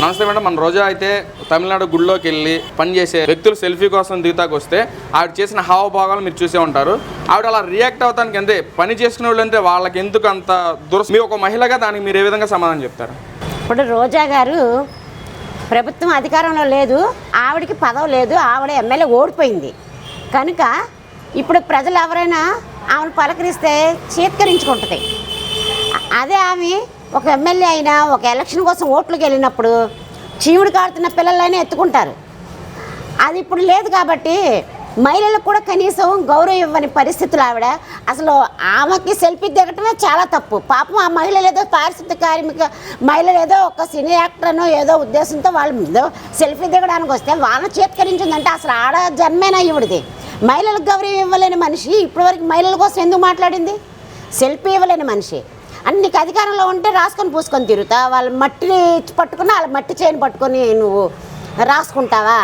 నమస్తే మేడం. మన రోజా అయితే తమిళనాడు గుడిలోకి వెళ్ళి పనిచేసే వ్యక్తులు సెల్ఫీ కోసం దిగుతాకు వస్తే ఆవిడ చేసిన హావభావాలు మీరు చూసే ఉంటారు. ఆవిడ అలా రియాక్ట్ అవుతానికి అంతే పని చేసుకునే వాళ్ళు అంటే వాళ్ళకి ఎందుకు అంత మీరు ఒక మహిళగా దానికి మీరు ఏ విధంగా సమాధానం చెప్తారు? ఇప్పుడు రోజా గారు ప్రభుత్వం అధికారంలో లేదు, ఆవిడకి పదవి లేదు, ఆవిడ ఎమ్మెల్యే ఓడిపోయింది కనుక ఇప్పుడు ప్రజలు ఎవరైనా ఆమెను పలకరిస్తే చీత్కరించుకుంటుంది. అదే ఆమె ఒక ఎమ్మెల్యే అయినా ఒక ఎలక్షన్ కోసం ఓట్లకు వెళ్ళినప్పుడు చీవుడు కాడుతున్న పిల్లలైనా ఎత్తుకుంటారు. అది ఇప్పుడు లేదు కాబట్టి మహిళలకు కూడా కనీసం గౌరవం ఇవ్వని పరిస్థితులు ఆవిడ. అసలు ఆమెకి సెల్ఫీ దిగటమే చాలా తప్పు. పాపం ఆ మహిళలు ఏదో పారిశుద్ధ కార్మిక మహిళలు ఏదో ఒక సినీ యాక్టర్నో ఏదో ఉద్దేశంతో వాళ్ళ మీద సెల్ఫీ దిగడానికి వస్తే వాళ్ళని చేత్కరించిందంటే అసలు ఆడ జన్మేనా ఇవిడిది. మహిళలకు గౌరవం ఇవ్వలేని మనిషి ఇప్పటివరకు మహిళల కోసం ఎందుకు మాట్లాడింది? సెల్ఫీ ఇవ్వలేని మనిషి అని నీకు అధికారంలో ఉంటే రాసుకొని పూసుకొని తిరుగుతా, వాళ్ళు మట్టిని పట్టుకుని వాళ్ళ మట్టి చేయని పట్టుకొని నువ్వు రాసుకుంటావా?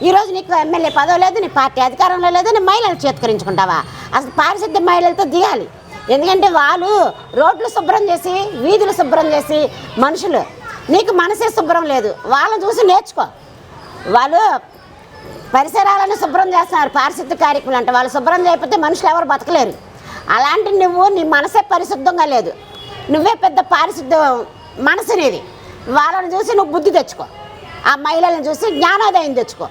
ఈరోజు నీకు ఎమ్మెల్యే పదవి లేదు, నీ పార్టీ అధికారంలో లేదు, నీ మహిళలు చేత్కరించుకుంటావా? అసలు పారిశుద్ధ మహిళలతో దిగాలి. ఎందుకంటే వాళ్ళు రోడ్లు శుభ్రం చేసి వీధులు శుభ్రం చేసి మనుషులు, నీకు మనసే శుభ్రం లేదు. వాళ్ళని చూసి నేర్చుకో. వాళ్ళు పరిసరాలను శుభ్రం చేస్తున్నారు పారిశుద్ధ కార్యక్రమాలు అంటే, వాళ్ళు శుభ్రం చేయకపోతే మనుషులు ఎవరు బతకలేరు. అలాంటి నువ్వు నీ మనసే పరిశుద్ధంగా లేదు, నువ్వే పెద్ద పారిశుద్ధ మనసు అనేది. వాళ్ళని చూసి నువ్వు బుద్ధి తెచ్చుకో, ఆ మహిళలను చూసి జ్ఞానోదయం తెచ్చుకో.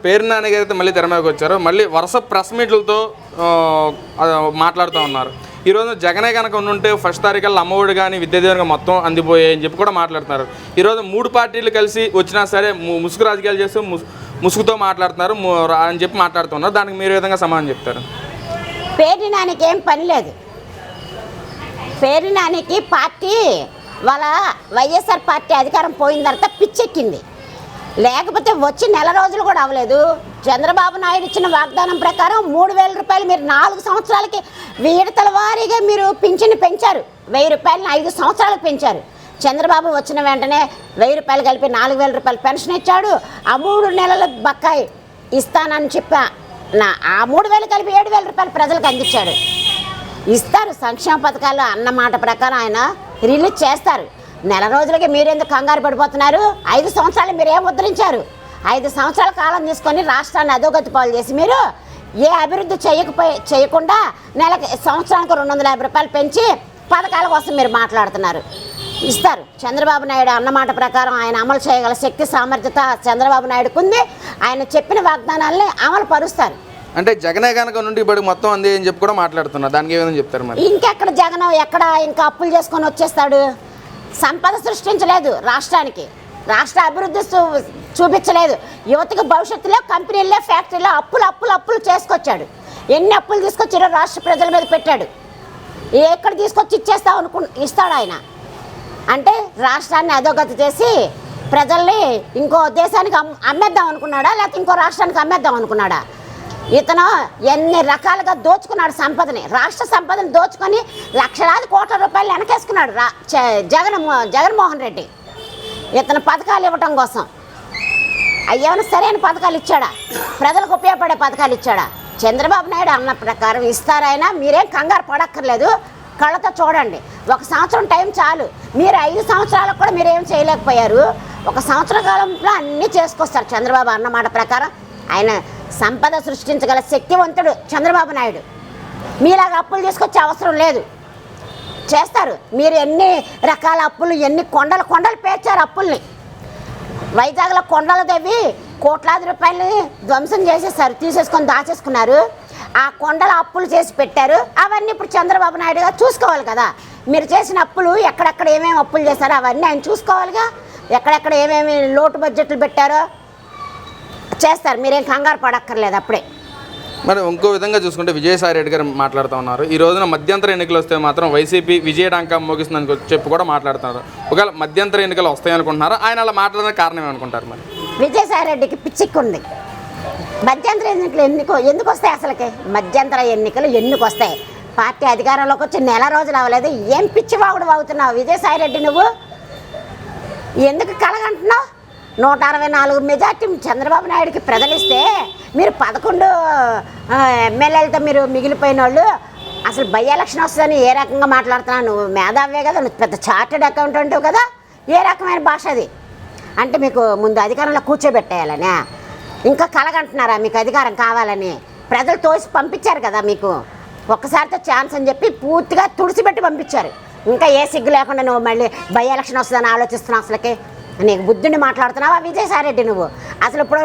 పేరు నాని గారు అయితే మళ్ళీ తెర మీదకి వచ్చారు. మళ్ళీ వరుస ప్రెస్ మీట్లతో మాట్లాడుతూ ఉన్నారు. ఈరోజు జగనే కనుక ఉంటే ఫస్ట్ తారీఖుల్లో అమ్మఒడి కానీ విద్యాదీవెన మొత్తం అందిపోయాయి అని చెప్పి కూడా మాట్లాడుతున్నారు. ఈరోజు 3 పార్టీలు కలిసి వచ్చినా సరే ముసుగు రాజకీయాలు చేస్తూ ముసుగుతో మాట్లాడుతున్నారు అని చెప్పి మాట్లాడుతున్నారు. దానికి మీరు విధంగా సమాధానం చెప్తారు? పేరు నానికి ఏం పని లేదు. పేరు నానికి పార్టీ వాళ్ళ వైఎస్ఆర్ పార్టీ అధికారం పోయిన తర్వాత పిచ్చెక్కింది. లేకపోతే వచ్చి నెల రోజులు కూడా అవ్వలేదు. చంద్రబాబు నాయుడు ఇచ్చిన వాగ్దానం ప్రకారం 3,000 రూపాయలు మీరు 4 సంవత్సరాలకి విడతల వారీగా మీరు పింఛను పెంచారు. 1,000 రూపాయలని 5 సంవత్సరాలకు పెంచారు. చంద్రబాబు వచ్చిన వెంటనే 1,000 రూపాయలు కలిపి 4,000 రూపాయలు పెన్షన్ ఇచ్చాడు. ఆ 3 నెలల బకాయి ఇస్తానని చెప్పి ఆ 3,000 కలిపి 7,000 రూపాయలు ప్రజలకు అందించాడు. ఇస్తారు సంక్షేమ పథకాలు అన్న మాట ప్రకారం ఆయన రిలీజ్ చేస్తారు. నెల రోజులకి మీరెందుకు కంగారు పడిపోతున్నారు? 5 సంవత్సరాలు మీరు ఏం ముద్రించారు? 5 సంవత్సరాల కాలం తీసుకొని రాష్ట్రాన్ని అధోగతి పాలు చేసి మీరు ఏ అభివృద్ధి చేయకుండా నెలకి సంవత్సరానికి 250 రూపాయలు పెంచి పథకాల కోసం మీరు మాట్లాడుతున్నారు. ఇస్తారు. చంద్రబాబు నాయుడు అన్నమాట ప్రకారం ఆయన అమలు చేయగల శక్తి సామర్థ్యత చంద్రబాబు నాయుడుకు ఉంది. ఆయన చెప్పిన వాగ్దానాలని అమలు పరుస్తారు. అంటే జగనే కనుక నుండి ఇప్పుడు మొత్తం అంది అని చెప్పి కూడా మాట్లాడుతున్నారు. దానికి ఏమైనా చెప్తారు? మరి ఇంకెక్కడ జగన్ ఎక్కడ ఇంకా అప్పులు చేసుకొని వచ్చేస్తాడు? సంపద సృష్టించలేదు రాష్ట్రానికి, రాష్ట్ర అభివృద్ధి చూపించలేదు. యువతకు భవిష్యత్తులో కంపెనీల్లో ఫ్యాక్టరీలో అప్పులు చేసుకొచ్చాడు. ఎన్ని అప్పులు తీసుకొచ్చారో రాష్ట్ర ప్రజల మీద పెట్టాడు. ఎక్కడ తీసుకొచ్చి ఇస్తాడు ఆయన. అంటే రాష్ట్రాన్ని అధోగతి చేసి ప్రజల్ని ఇంకో దేశానికి అమ్మేద్దాం అనుకున్నాడా, లేకపోతే ఇంకో రాష్ట్రానికి అమ్మేద్దాం అనుకున్నాడా? ఇతను ఎన్ని రకాలుగా దోచుకున్నాడు సంపదని, రాష్ట్ర సంపదని దోచుకొని లక్షలాది కోట్ల రూపాయలు వెనకేసుకున్నాడు జగన్మోహన్ రెడ్డి. ఇతను పథకాలు ఇవ్వటం కోసం అయ్యేమైనా సరైన పథకాలు ఇచ్చాడా? ప్రజలకు ఉపయోగపడే పథకాలు ఇచ్చాడా? చంద్రబాబు నాయుడు అన్న ప్రకారం ఇస్తారైనా మీరేం కంగారు పడక్కర్లేదు. కళ్ళతో చూడండి. 1 సంవత్సరం టైం చాలు. మీరు 5 సంవత్సరాలకు కూడా మీరేం చేయలేకపోయారు. 1 సంవత్సర కాలంలో అన్నీ చేసుకొస్తారు. చంద్రబాబు అన్నమాట ప్రకారం ఆయన సంపద సృష్టించగల శక్తివంతుడు చంద్రబాబు నాయుడు. మీలాగా అప్పులు తీసుకొచ్చే అవసరం లేదు. చేస్తారు. మీరు ఎన్ని రకాల అప్పులు, ఎన్ని కొండలు పేర్చారు అప్పుల్ని. వైజాగ్లో కొండలు తవ్వి కోట్లాది రూపాయలు ధ్వంసం చేసేసారు, తీసేసుకొని దాచేసుకున్నారు. ఆ కొండల అప్పులు చేసి పెట్టారు. అవన్నీ ఇప్పుడు చంద్రబాబు నాయుడు గారు చూసుకోవాలి కదా. మీరు చేసిన అప్పులు ఎక్కడెక్కడ ఏమేమి అప్పులు చేశారో అవన్నీ ఆయన చూసుకోవాలిగా. ఎక్కడెక్కడ ఏమేమి లోటు బడ్జెట్లు పెట్టారో చేస్తారు. మీరేం కంగారు పడక్కర్లేదు. అప్పుడే మరి ఇంకో విధంగా చూసుకుంటే విజయసాయి రెడ్డి గారు మాట్లాడుతూ ఉన్నారు. ఈ రోజున మధ్యంతర ఎన్నికలు వస్తే మాత్రం వైసీపీ విజయడాంకా మోగిస్తుందని చెప్పి కూడా మాట్లాడుతున్నారు. ఒకవేళ మధ్యంతర ఎన్నికలు వస్తాయనుకుంటున్నారు. ఆయన అలా మాట్లాడడానికి కారణం ఏమనుకుంటారు? మరి విజయసాయి రెడ్డికి పిచ్చిక్కుంది. మధ్యంతర ఎన్నికలు ఎందుకు వస్తాయి? అసలుకి మధ్యంతర ఎన్నికలు ఎందుకు వస్తాయి? పార్టీ అధికారంలోకి వచ్చి నెల రోజులు అవ్వలేదు. ఏం పిచ్చివాగుడు వాగుతున్నావు విజయసాయి రెడ్డి? నువ్వు ఎందుకు కలగంటున్నావు? 164 మెజార్టీ చంద్రబాబు నాయుడికి ప్రజలిస్తే మీరు 11 ఎమ్మెల్యేలతో మీరు మిగిలిపోయిన వాళ్ళు అసలు బై ఎలక్షన్ వస్తుందని ఏ రకంగా మాట్లాడుతున్నావు? నువ్వు మేధావే కదా, నువ్వు పెద్ద చార్టెడ్ అకౌంటెంట్ కదా, ఏ రకమైన భాష అది? అంటే మీకు ముందు అధికారంలో కూర్చోబెట్టేయాలనే ఇంకా కలగంటున్నారా మీకు అధికారం కావాలని? ప్రజలు తోసి పంపించారు కదా మీకు, ఒక్కసారితో ఛాన్స్ అని చెప్పి పూర్తిగా తుడిచిపెట్టి పంపించారు. ఇంకా ఏ సిగ్గు లేకుండా నువ్వు మళ్ళీ బై ఎలక్షన్ వస్తుందని ఆలోచిస్తున్నావు. అసలుకి నీకు బుద్ధుని మాట్లాడుతున్నావా విజయసాయిరెడ్డి? నువ్వు అసలు ఇప్పుడు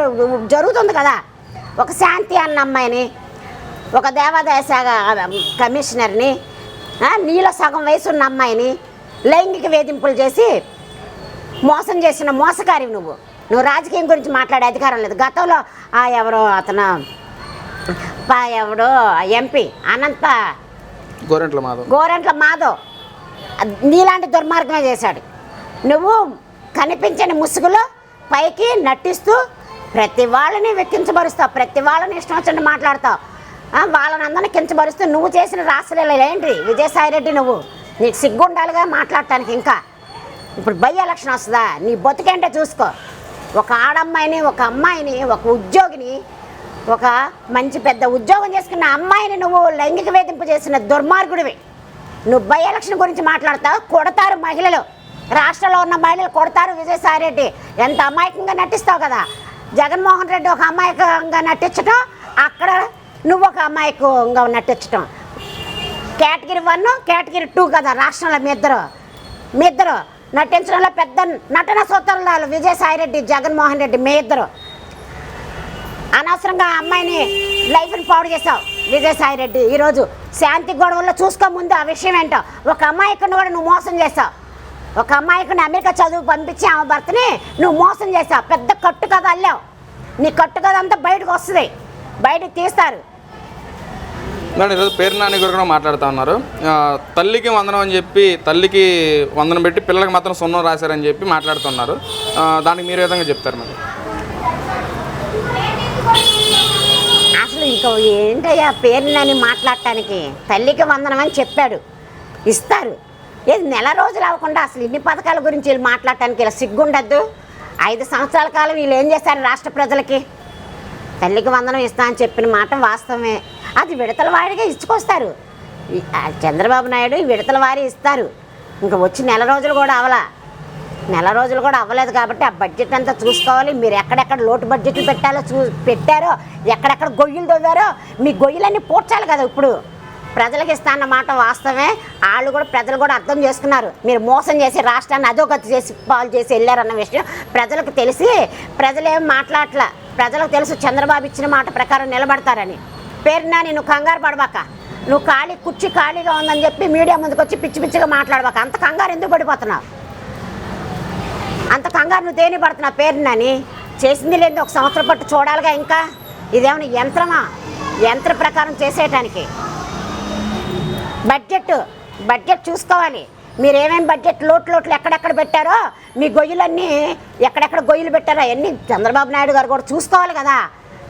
జరుగుతుంది కదా, ఒక శాంతి అన్న అమ్మాయిని, ఒక దేవాదాయ శాఖ కమిషనర్ని, నీలో సగం వయసు ఉన్న అమ్మాయిని లైంగిక వేధింపులు చేసి మోసం చేసిన మోసకారి నువ్వు రాజకీయం గురించి మాట్లాడే అధికారం లేదు. గతంలో ఎవడో ఎంపీ అనంత గోరంట్ల మాధవ్ నీలాంటి దుర్మార్గమే చేశాడు. నువ్వు కనిపించని ముసుగులో పైకి నటిస్తూ ప్రతి వాళ్ళని కించబరుస్తావు, ప్రతి వాళ్ళని ఇష్టం వచ్చినట్టు మాట్లాడతావు, వాళ్ళని అందరినీ కించబరుస్తూ నువ్వు చేసిన రాష్ట్రాలు ఏంటి విజయసాయిరెడ్డి? నీకు సిగ్గు ఉండాలిగా మాట్లాడటానికి. ఇంకా ఇప్పుడు బై ఎలక్షన్ వస్తుందా? నీ బతుకేంటో చూసుకో. ఒక ఆడమ్మాయిని, ఒక అమ్మాయిని, ఒక ఉద్యోగిని, ఒక మంచి పెద్ద ఉద్యోగం చేసుకున్న అమ్మాయిని నువ్వు లైంగిక వేధింపు చేసిన దుర్మార్గుడివి. నువ్వు బై ఎలక్షన్ గురించి మాట్లాడతావు. కొడతారు మహిళలు, రాష్ట్రంలో ఉన్న మహిళలు కొడతారు. విజయసాయిరెడ్డి ఎంత అమాయకంగా నటిస్తావు కదా. జగన్మోహన్ రెడ్డి ఒక అమాయకంగా నటించటం, అక్కడ నువ్వు ఒక అమాయకంగా నటించటం. కేటగిరీ 1, కేటగిరీ 2 కదా రాష్ట్రంలో మీ ఇద్దరు నటించడంలో పెద్ద నటన సూత్రాలు విజయసాయిరెడ్డి, జగన్మోహన్ రెడ్డి మీ ఇద్దరు. అనవసరంగా అమ్మాయిని లైఫ్ని పాడు చేసావు విజయసాయిరెడ్డి. ఈరోజు శాంతి గొడవల్లో చూసుకో ముందు ఆ విషయం ఏంటో. ఒక అమ్మాయికుని కూడా నువ్వు మోసం చేసావు. ఒక అమ్మాయికుని అమెరికా చదువు పంపించి ఆమె భర్తని నువ్వు మోసం చేసావు. పెద్ద కట్టు కథ అల్లావు. నీ కట్టు కథ అంతా బయటకు వస్తుంది, బయటకు తీస్తారు. మేడం ఈరోజు పేరు నాని గురించి మాట్లాడుతూ ఉన్నారు. తల్లికి వందనం అని చెప్పి, తల్లికి వందనం పెట్టి పిల్లలకి మాత్రం సున్నం రాశారని చెప్పి మాట్లాడుతున్నారు. దానికి మీరు ఏ విధంగా చెప్తారు మేడం? అసలు ఇంకా ఏంటయ్యా పేరు నాని మాట్లాడటానికి? తల్లికి వందనం అని చెప్పాడు, ఇస్తారు. ఏది నెల రోజులు అవ్వకుండా అసలు ఇన్ని పథకాల గురించి వీళ్ళు మాట్లాడటానికి ఇలా సిగ్గుండద్దు? 5 సంవత్సరాల కాలం వీళ్ళు ఏం చేశారు రాష్ట్ర ప్రజలకి? తల్లికి వందనం ఇస్తా అని చెప్పిన మాట వాస్తవమే. అది విడతల వారిగా ఇచ్చుకొస్తారు. చంద్రబాబు నాయుడు విడతల వారి ఇస్తారు. ఇంకా వచ్చి నెల రోజులు కూడా అవ్వలేదు కాబట్టి ఆ బడ్జెట్ అంతా చూసుకోవాలి. మీరు ఎక్కడెక్కడ లోటు బడ్జెట్లు పెట్టారో, ఎక్కడెక్కడ గొయ్యలు తవ్వారో మీ గొయ్యలన్నీ పూడ్చాలి కదా. ఇప్పుడు ప్రజలకు ఇస్తాన్న మాట వాస్తవమే. ప్రజలు కూడా అర్థం చేసుకున్నారు. మీరు మోసం చేసి రాష్ట్రాన్ని అధోగతి చేసి పాలు చేసి వెళ్ళారన్న విషయం ప్రజలకు తెలిసి ప్రజలేం మాట్లాడట్లా. ప్రజలకు తెలుసు చంద్రబాబు ఇచ్చిన మాట ప్రకారం నిలబడతారని. పేరు నాని నువ్వు కంగారు పడబాక. నువ్వు కుర్చీ ఖాళీగా ఉందని చెప్పి మీడియా ముందుకు వచ్చి పిచ్చి పిచ్చిగా మాట్లాడబాక. అంత కంగారు ఎందుకు పడిపోతున్నావు? అంత కంగారు నువ్వు దేని పడుతున్నావు? పేరు నాని చేసింది లేదు, 1 సంవత్సరం పట్టు చూడాలిగా. ఇంకా ఇదేమన్నా యంత్రమా? యంత్ర ప్రకారం చేసేయటానికి బడ్జెట్ చూసుకోవాలి. మీరేమేమి బడ్జెట్ లోట్లు ఎక్కడెక్కడ పెట్టారో, మీ గొయ్యలన్నీ ఎక్కడెక్కడ గొయ్యలు పెట్టారో అవన్నీ చంద్రబాబు నాయుడు గారు కూడా చూసుకోవాలి కదా.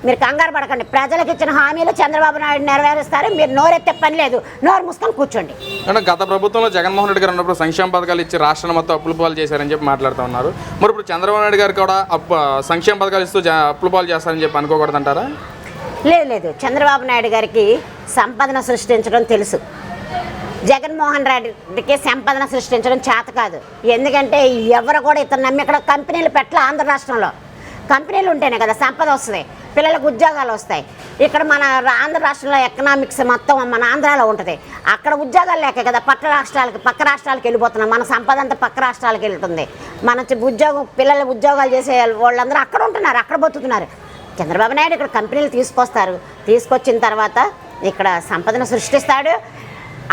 మీరు కంగారు పడకండి. ప్రజలకు ఇచ్చిన హామీలు చంద్రబాబు నాయుడు నెరవేరుస్తారు. మీరు నోరెత్తే పని లేదు, నోరు మూసుకొని కూర్చోండి. అంటే గత ప్రభుత్వంలో జగన్మోహన్ రెడ్డి గారు ఉన్నప్పుడు సంక్షేమ పథకాలు ఇచ్చి రాష్ట్రాన్ని మొత్తం అప్పుల పాలు చేశారని చెప్పి మాట్లాడుతూ ఉన్నారు. మరి ఇప్పుడు చంద్రబాబు నాయుడు గారు కూడా సంక్షేమ పథకాలు ఇస్తూ అప్పుల పాలు చేస్తారని చెప్పి అనుకోకూడదంటారా? లేదు. చంద్రబాబు నాయుడు గారికి సంపదన సృష్టించడం తెలుసు. జగన్మోహన్ రెడ్డికి సంపదన సృష్టించడం చేత కాదు. ఎందుకంటే ఎవరు కూడా ఇతను నమ్మి ఇక్కడ కంపెనీలు పెట్టలే. ఆంధ్ర రాష్ట్రంలో కంపెనీలు ఉంటేనే కదా సంపద వస్తుంది, పిల్లలకు ఉద్యోగాలు వస్తాయి. ఇక్కడ మన ఆంధ్ర రాష్ట్రంలో ఎకనామిక్స్ మొత్తం మన ఆంధ్రాలో ఉంటుంది. అక్కడ ఉద్యోగాలు లేక కదా పక్క రాష్ట్రాలకు వెళ్ళిపోతున్నాం. మన సంపద అంతా పక్క రాష్ట్రాలకు వెళ్తుంది. మన పిల్లలు ఉద్యోగాలు చేసే వాళ్ళందరూ అక్కడ ఉంటున్నారు, అక్కడ బతుకుతున్నారు. చంద్రబాబు నాయుడు ఇక్కడ కంపెనీలు తీసుకొచ్చిన తర్వాత ఇక్కడ సంపదను సృష్టిస్తాడు.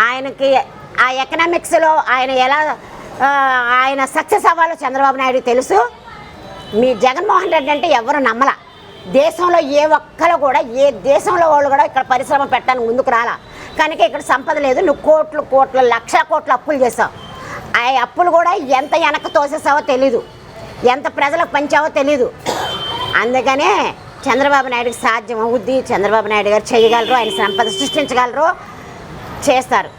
ఆయనకి ఆ ఎకనామిక్స్లో ఆయన సక్సెస్ అవ్వాలో చంద్రబాబు నాయుడు తెలుసు. మీ జగన్మోహన్ రెడ్డి అంటే ఎవరు నమ్మల. దేశంలో ఏ ఒక్కరు కూడా, ఏ దేశంలో వాళ్ళు కూడా ఇక్కడ పరిశ్రమ పెట్టడానికి ముందుకు రాలా. కనుక ఇక్కడ సంపద లేదు. నువ్వు కోట్లు లక్షల కోట్లు అప్పులు చేసావు. ఆ అప్పులు కూడా ఎంత వెనక్కి తోసేసావో తెలీదు, ఎంత ప్రజలకు పంచావో తెలీదు. అందుకనే చంద్రబాబు నాయుడుకి సాధ్యం అవుద్ది. చంద్రబాబు నాయుడు గారు చేయగలరు, ఆయన సంపద సృష్టించగలరు, చేస్తారు.